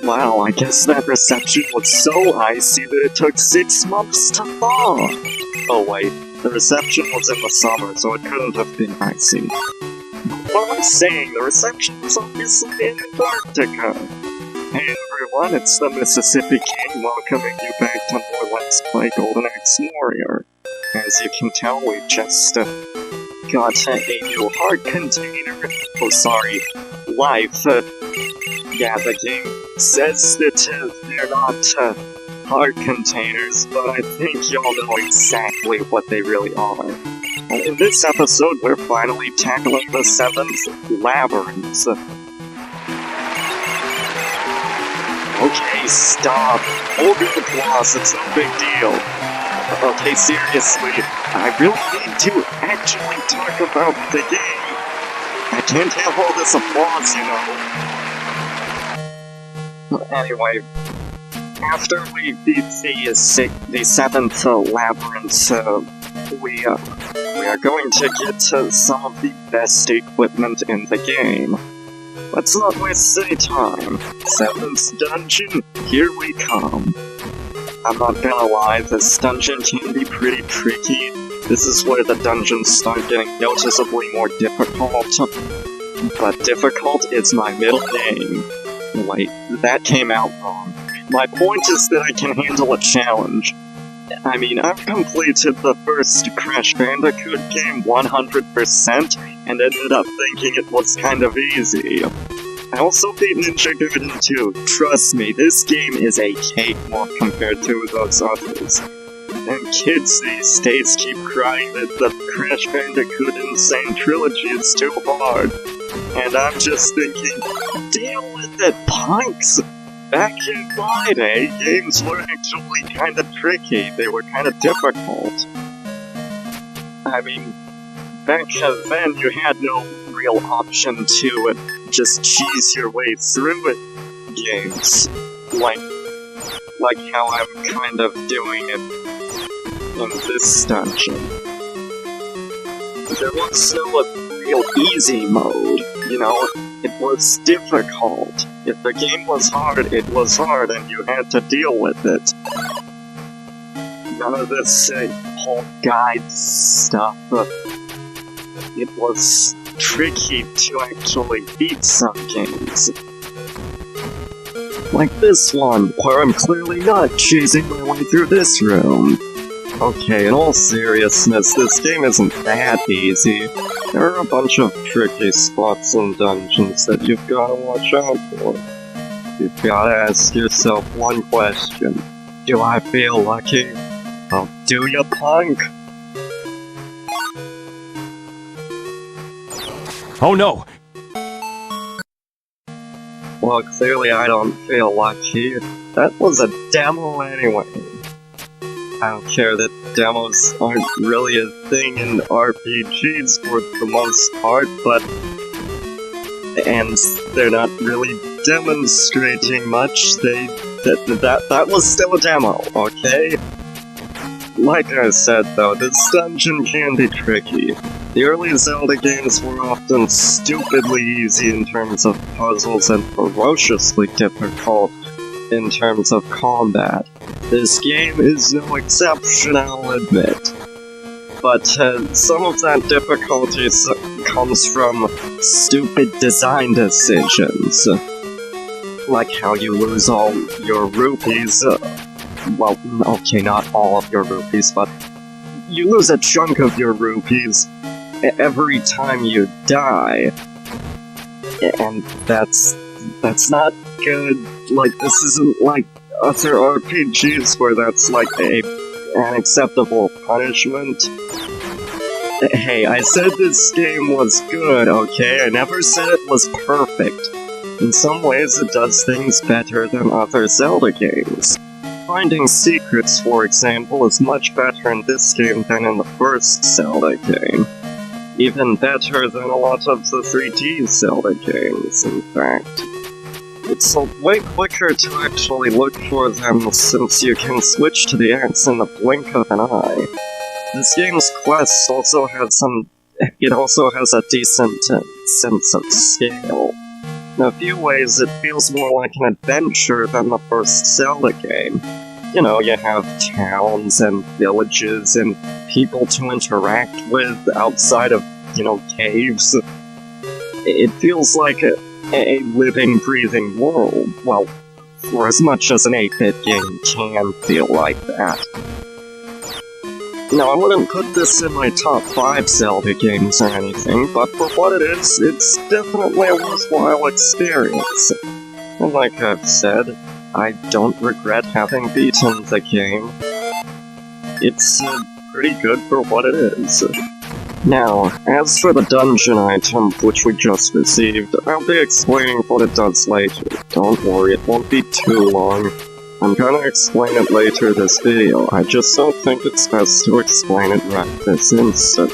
Wow, I guess that reception was so icy that it took 6 months to thaw! Oh wait, the reception was in the summer, so it couldn't have been icy. What am I saying? The reception was obviously in Antarctica! Hey everyone, it's the Mississippi King welcoming you back to more Let's Play Golden Axe Warrior. As you can tell, we just got a new heart container. Oh, sorry, life. Yeah, the game says that they're not heart containers, but I think y'all know exactly what they really are. In this episode, we're finally tackling the 7th labyrinth. Okay, stop. Hold your applause, it's no big deal. Okay, seriously, I really need to actually talk about the game. I can't have all this applause, you know. Anyway, after we beat the 7th labyrinth, we are going to get some of the best equipment in the game. Let's not waste any time. 7th dungeon, here we come. I'm not gonna lie, this dungeon can be pretty tricky. This is where the dungeons start getting noticeably more difficult. But difficult is my middle name. Wait, that came out wrong. My point is that I can handle a challenge. I mean, I've completed the first Crash Bandicoot game 100% and ended up thinking it was kind of easy. I also beat Ninja Gaiden 2. Trust me, this game is a cakewalk compared to those others. And kids these days keep crying that the Crash Bandicoot Insane Trilogy is too hard. And I'm just thinking, deal with it, punks! Back in my day, games were actually kinda tricky. They were kinda difficult. I mean, back then you had no real option to just cheese your way through it games. Like how I'm kind of doing it in this dungeon. There was no real easy mode, you know? It was difficult. If the game was hard, it was hard, and you had to deal with it. None of this whole guide stuff. It was tricky to actually beat some games. Like this one, where I'm clearly not chasing my way through this room. Okay, in all seriousness, this game isn't that easy. There are a bunch of tricky spots and dungeons that you've gotta watch out for. You've gotta ask yourself one question. Do I feel lucky? Oh, do ya, punk? Oh no! Well, clearly I don't feel lucky. That was a demo anyway. I don't care that demos aren't really a thing in RPGs for the most part, but... and they're not really demonstrating much, that was still a demo, okay? Like I said though, this dungeon can be tricky. The early Zelda games were often stupidly easy in terms of puzzles and ferociously difficult in terms of combat. This game is no exception, I'll admit. But some of that difficulty comes from stupid design decisions. Like how you lose all your rupees. Well, okay, not all of your rupees, but you lose a chunk of your rupees every time you die. And that's not good. Like, this isn't like other RPGs where that's like an acceptable punishment. Hey, I said this game was good, okay? I never said it was perfect. In some ways it does things better than other Zelda games. Finding secrets, for example, is much better in this game than in the first Zelda game. Even better than a lot of the 3D Zelda games, in fact. It's way quicker to actually look for them since you can switch to the axe in the blink of an eye. This game's quest also has a decent sense of scale. In a few ways, it feels more like an adventure than the first Zelda game. You know, you have towns and villages and people to interact with outside of, caves. It feels like a living, breathing world. Well, for as much as an 8-bit game can feel like that. Now, I wouldn't put this in my top 5 Zelda games or anything, but for what it is, it's definitely a worthwhile experience. And like I've said, I don't regret having beaten the game. It's pretty good for what it is. Now, as for the dungeon item which we just received, I'll be explaining what it does later. Don't worry, it won't be too long. I'm gonna explain it later this video, I just don't think it's best to explain it right this instant.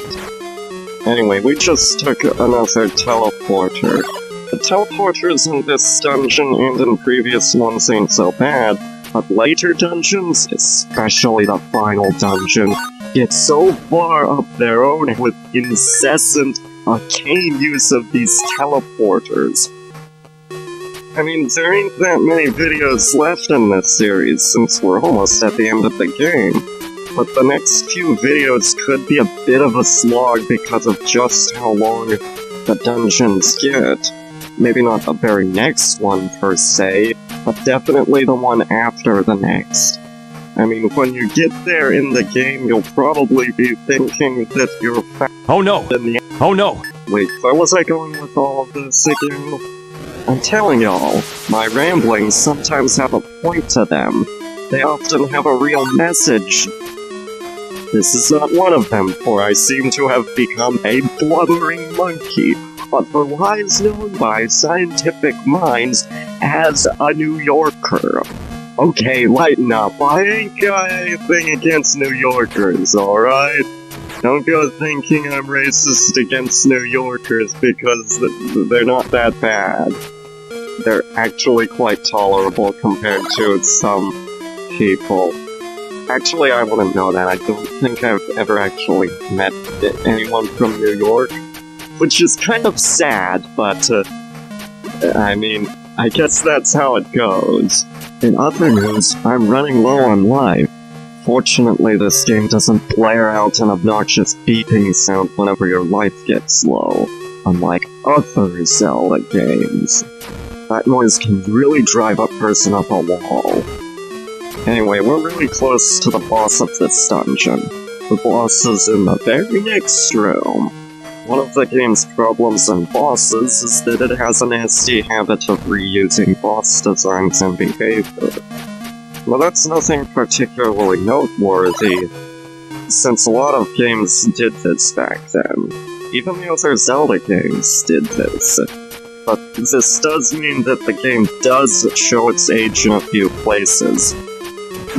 Anyway, we just took another teleporter. The teleporters in this dungeon and in previous ones ain't so bad, but later dungeons, especially the final dungeon, get so far up their own with incessant, arcane use of these teleporters. I mean, there ain't that many videos left in this series, since we're almost at the end of the game. But the next few videos could be a bit of a slog because of just how long the dungeons get. Maybe not the very next one, per se, but definitely the one after the next. I mean, when you get there in the game, you'll probably be thinking that you're Oh no! Oh no! Wait, where was I going with all of this again? I'm telling y'all, my ramblings sometimes have a point to them. They often have a real message. This is not one of them, for I seem to have become a blubbering monkey, otherwise known by scientific minds as a New Yorker. Okay, lighten up, I ain't got anything against New Yorkers, alright? Don't go thinking I'm racist against New Yorkers because they're not that bad. They're actually quite tolerable compared to some people. Actually, I wouldn't know that. I don't think I've ever actually met anyone from New York. Which is kind of sad, but, I mean, I guess that's how it goes. In other news, I'm running low on life. Fortunately, this game doesn't blare out an obnoxious beeping sound whenever your life gets low, unlike other Zelda games. That noise can really drive a person up a wall. Anyway, we're really close to the boss of this dungeon. The boss is in the very next room. One of the game's problems in bosses is that it has a nasty habit of reusing boss designs and behavior. Well, that's nothing particularly noteworthy, since a lot of games did this back then. Even the other Zelda games did this. But this does mean that the game does show its age in a few places.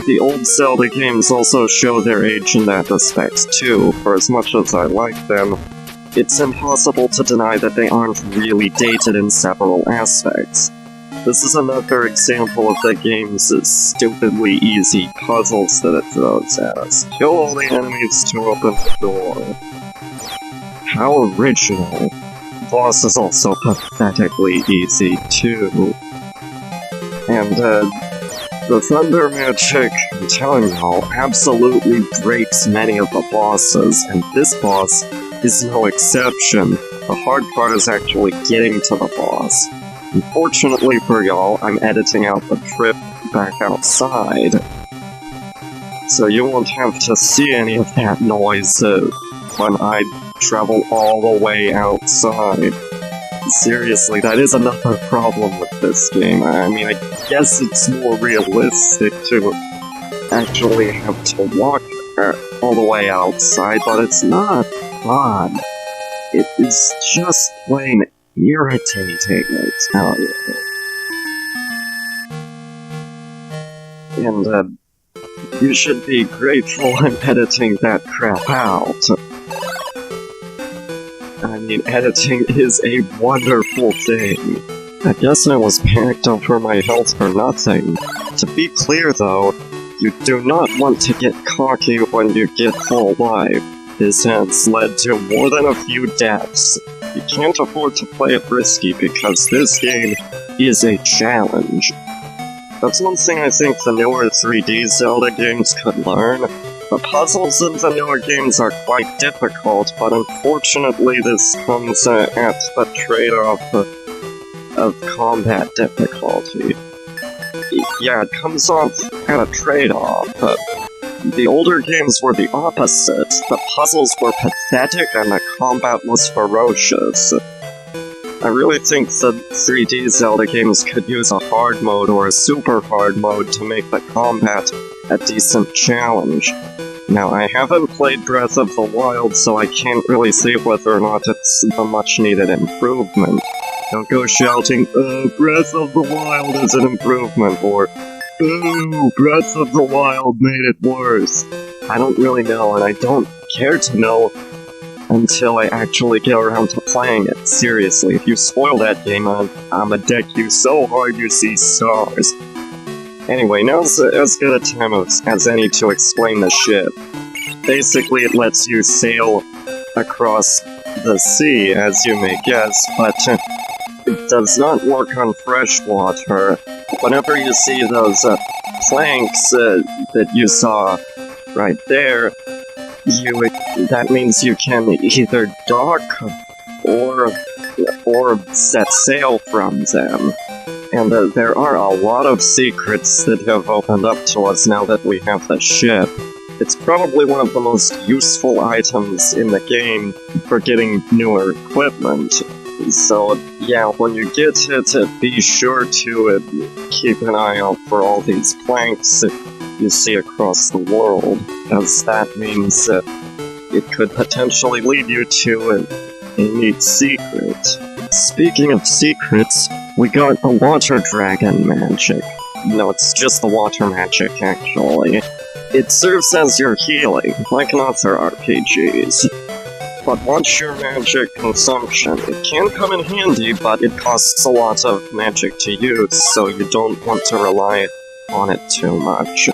The old Zelda games also show their age in that respect too, for as much as I like them, it's impossible to deny that they aren't really dated in several aspects. This is another example of the game's stupidly easy puzzles that it throws at us. Kill all the enemies to open the door. How original. The boss is also pathetically easy, too. And, the thunder magic, I'm telling y'all, absolutely breaks many of the bosses, and this boss is no exception. The hard part is actually getting to the boss. Unfortunately for y'all, I'm editing out the trip back outside. So you won't have to see any of that noise when I travel all the way outside. Seriously, that is another problem with this game. I mean, I guess it's more realistic to actually have to walk all the way outside, but it's not fun. It is just plain irritating, I tell you. And, you should be grateful I'm editing that crap out. I mean, editing is a wonderful thing. I guess I was panicked over my health for nothing. To be clear though, you do not want to get cocky when you get full life. This has led to more than a few deaths. You can't afford to play it risky because this game is a challenge. That's one thing I think the newer 3D Zelda games could learn. The puzzles in the newer games are quite difficult, but unfortunately this comes at the trade-off of combat difficulty. Yeah, it comes off at a trade-off. The older games were the opposite. The puzzles were pathetic and the combat was ferocious. I really think the 3D Zelda games could use a hard mode or a super hard mode to make the combat a decent challenge. Now, I haven't played Breath of the Wild, so I can't really say whether or not it's a much-needed improvement. Don't go shouting, Breath of the Wild is an improvement, or ooh, Breath of the Wild made it worse. I don't really know, and I don't care to know until I actually get around to playing it. Seriously, if you spoil that game, I'ma deck you so hard you see stars. Anyway, now's as good a time as any to explain the ship. Basically, it lets you sail across the sea, as you may guess, but it does not work on fresh water. Whenever you see those planks that you saw right there, that means you can either dock or set sail from them. And there are a lot of secrets that have opened up to us now that we have the ship. It's probably one of the most useful items in the game for getting newer equipment. So, yeah, when you get it, be sure to keep an eye out for all these planks you see across the world, as that means it could potentially lead you to a neat secret. Speaking of secrets, we got the water dragon magic. No, it's just the water magic, actually. It serves as your healing, like in other RPGs. But watch your magic consumption. It can come in handy, but it costs a lot of magic to use, so you don't want to rely on it too much.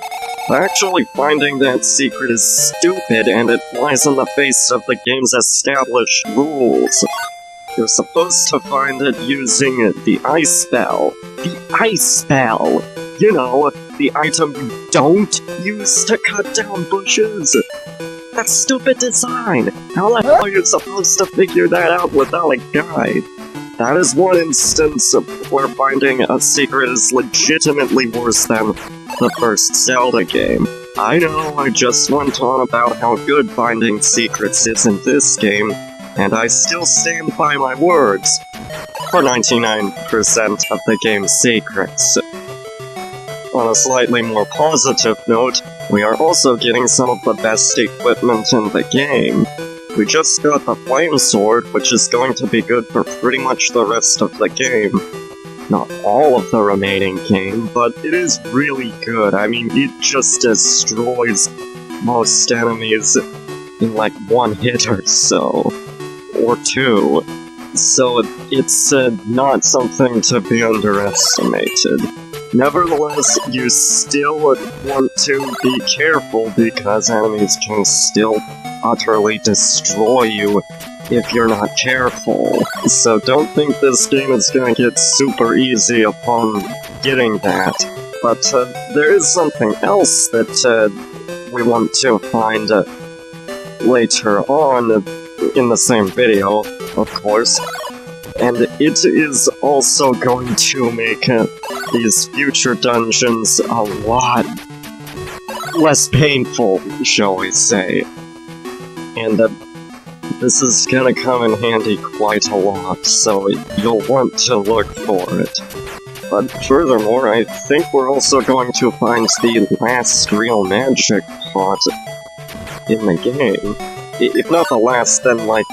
Actually, finding that secret is stupid, and it flies in the face of the game's established rules. You're supposed to find it using the ice spell. The ice spell! You know, the item you don't use to cut down bushes. That's stupid design! How the hell are you supposed to figure that out without a guide? That is one instance where finding a secret is legitimately worse than the first Zelda game. I know, I just went on about how good finding secrets is in this game, and I still stand by my words for 99% of the game's secrets. On a slightly more positive note, we are also getting some of the best equipment in the game. We just got the Flame Sword, which is going to be good for pretty much the rest of the game. Not all of the remaining game, but it is really good. I mean, it just destroys most enemies in like one hit or so. Or two. So it's not something to be underestimated. Nevertheless, you still want to be careful because enemies can still utterly destroy you if you're not careful. So don't think this game is gonna get super easy upon getting that. But there is something else that we want to find later on in the same video, of course. And it is also going to make these future dungeons a lot less painful, shall we say. And this is gonna come in handy quite a lot, so you'll want to look for it. But furthermore, I think we're also going to find the last real magic pot in the game. If not the last, then like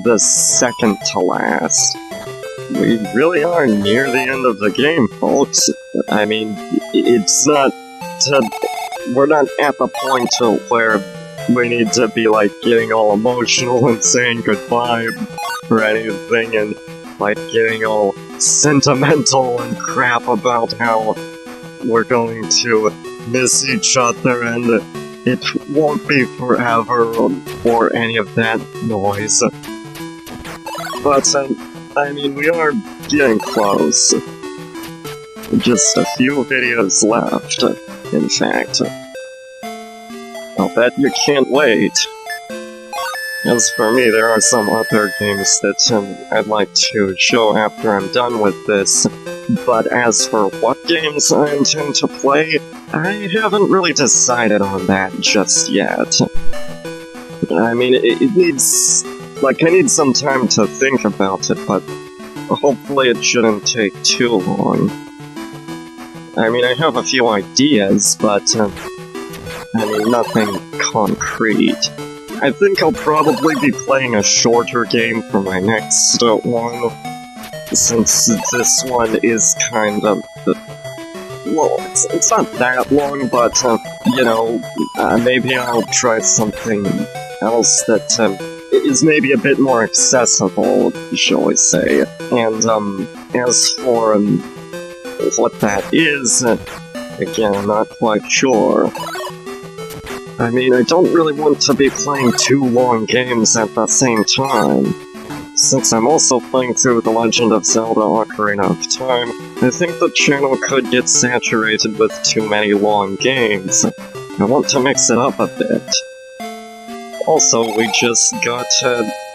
the second to last. We really are near the end of the game, folks. I mean, it's not we're not at the point where we need to be like getting all emotional and saying goodbye or anything and like getting all sentimental and crap about how we're going to miss each other and it won't be forever or any of that noise. But, I mean, we are getting close. Just a few videos left, in fact. I'll bet you can't wait. As for me, there are some other games that I'd like to show after I'm done with this. But as for what games I intend to play, I haven't really decided on that just yet. I mean, it needs... like, I need some time to think about it, but hopefully it shouldn't take too long. I mean, I have a few ideas, but, I mean, nothing concrete. I think I'll probably be playing a shorter game for my next one, since this one is kind of... well, it's not that long, but, you know, maybe I'll try something else that is maybe a bit more accessible, shall we say. And, as for what that is, again, I'm not quite sure. I mean, I don't really want to be playing 2 long games at the same time. Since I'm also playing through The Legend of Zelda Ocarina of Time, I think the channel could get saturated with too many long games. I want to mix it up a bit. Also, we just got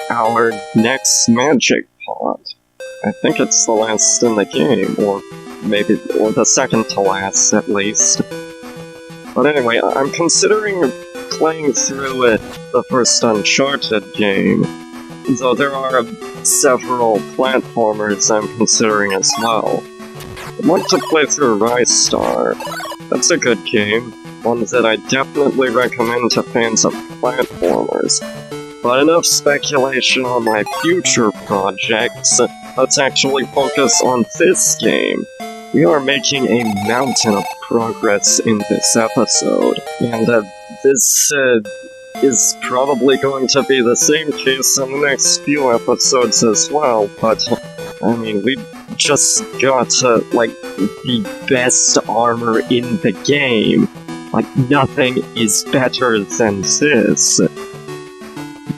our next magic pod. I think it's the last in the game, or the second to last, at least. But anyway, I'm considering playing through the first Uncharted game, though there are several platformers I'm considering as well. I'd like to play through Rise Star. That's a good game, one that I definitely recommend to fans of platformers. But enough speculation on my future projects, let's actually focus on this game. We are making a mountain of progress in this episode, and this is probably going to be the same case in the next few episodes as well, but, I mean, we just got, like, the best armor in the game. Like, nothing is better than this.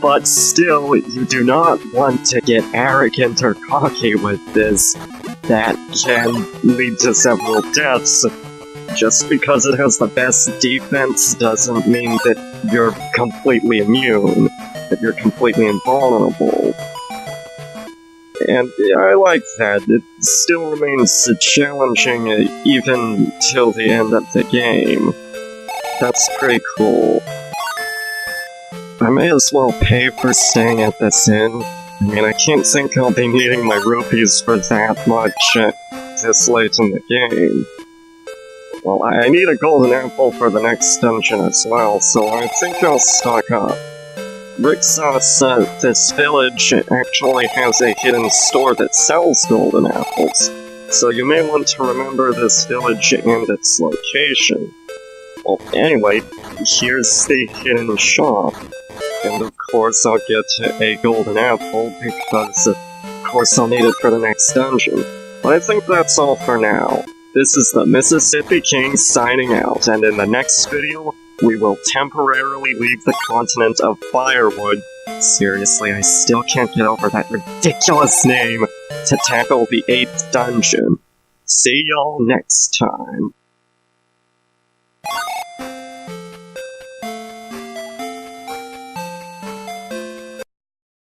But still, you do not want to get arrogant or cocky with this. That can lead to several deaths. Just because it has the best defense doesn't mean that you're completely immune, that you're completely invulnerable. And I like that. It still remains challenging even till the end of the game. That's pretty cool. I may as well pay for staying at this inn. I mean, I can't think I'll be needing my rupees for that much this late in the game. Well, I need a golden apple for the next dungeon as well, so I think I'll stock up. Rixos, this village actually has a hidden store that sells golden apples, so you may want to remember this village and its location. Well, anyway, here's the hidden shop. And of course I'll get a golden apple, because of course I'll need it for the next dungeon. But I think that's all for now. This is the Mississippi King signing out, and in the next video, we will temporarily leave the continent of Firewood. Seriously, I still can't get over that ridiculous name, to tackle the 8th dungeon. See y'all next time.